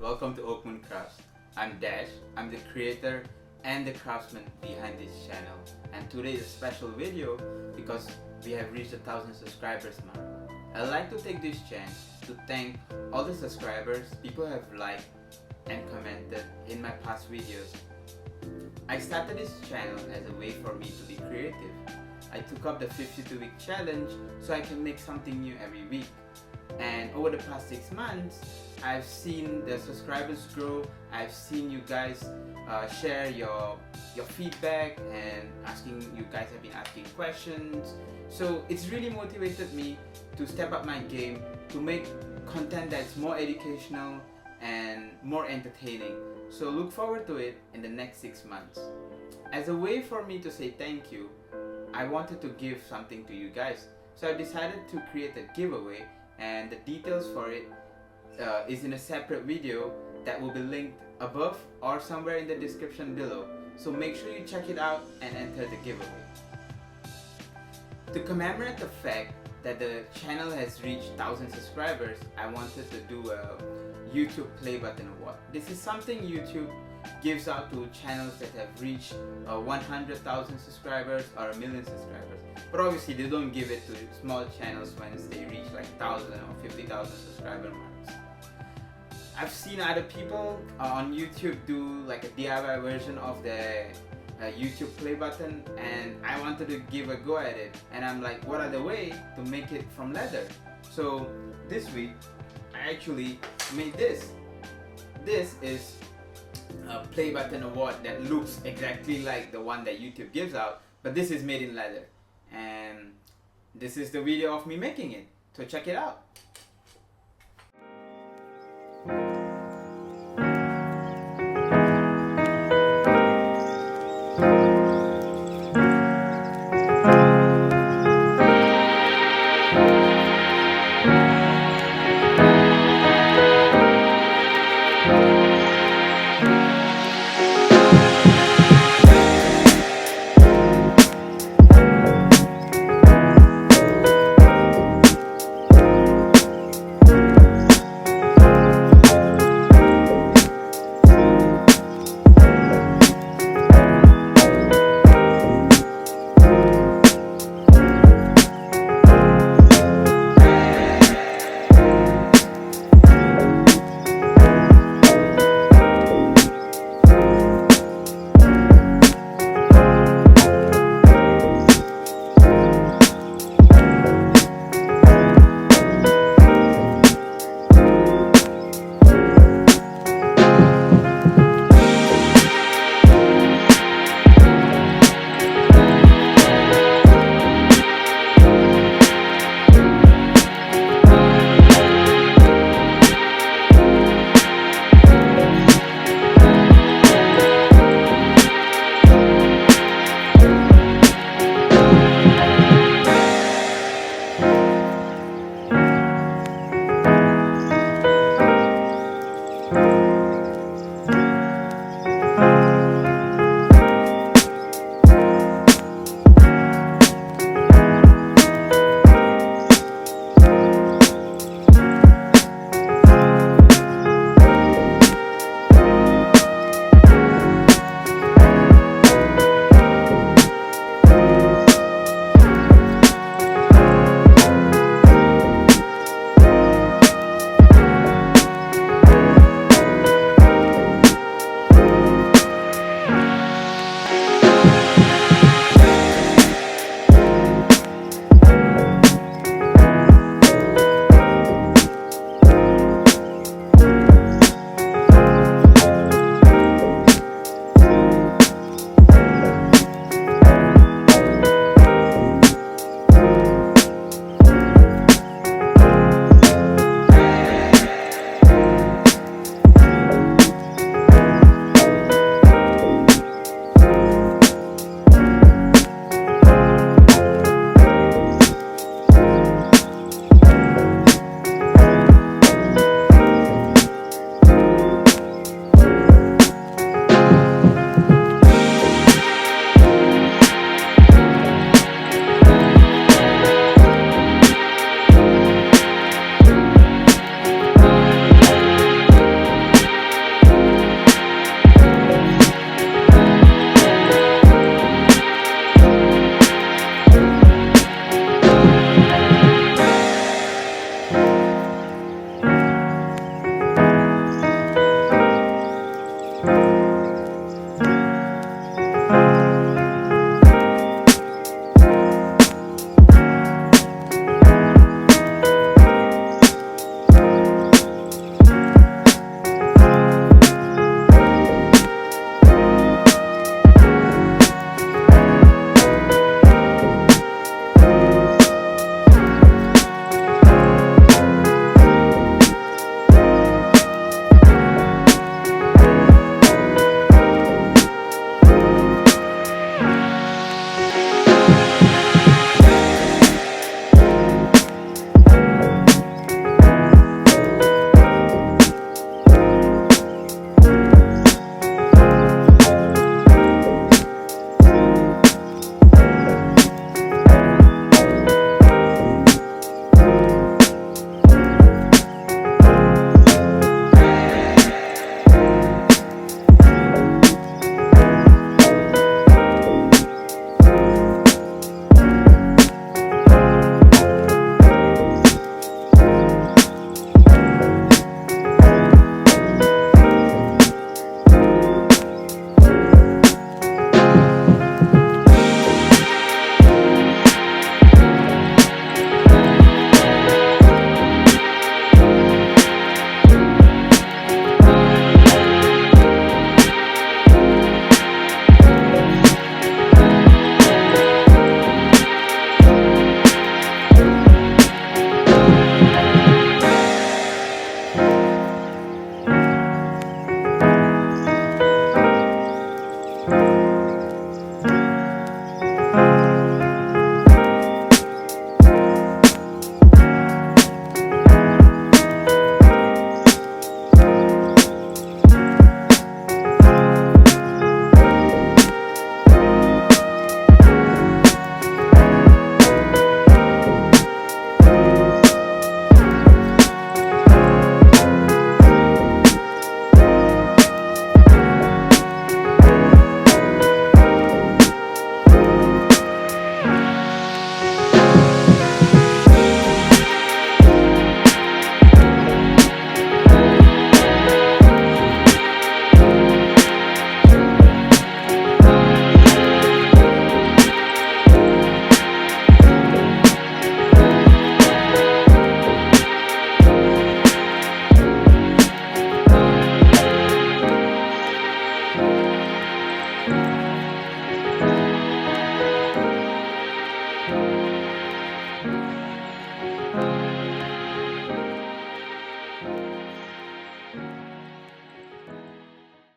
welcome to Oakmoon Crafts. I'm Dash, I'm the creator and the craftsman behind this channel, and today is a special video because we have reached 1,000 subscribers mark. I'd like to take this chance to thank all the subscribers, people who have liked and commented in my past videos. I started this channel as a way for me to be creative. I took up the 52-week challenge so I can make something new every week. And over the past 6 months, I've seen the subscribers grow. I've seen you guys share your feedback, and you guys have been asking questions. So it's really motivated me to step up my game, to make content that's more educational and more entertaining. So look forward to it in the next 6 months. As a way for me to say thank you, I wanted to give something to you guys. So I decided to create a giveaway, and the details for it is in a separate video that will be linked above or somewhere in the description below. So make sure you check it out and enter the giveaway. To commemorate the fact that the channel has reached 1,000 subscribers, I wanted to do a YouTube Play Button Award. This is something YouTube gives out to channels that have reached 100,000 subscribers or 1,000,000 subscribers. But obviously they don't give it to small channels once they reach like 1,000 or 50,000 subscriber marks. I've seen other people on YouTube do like a DIY version of the YouTube Play Button, and I wanted to give a go at it. And I'm like, what other way to make it from leather? So this week I actually made this. This is a Play Button Award that looks exactly like the one that YouTube gives out, but this is made in leather. And this is the video of me making it, so check it out.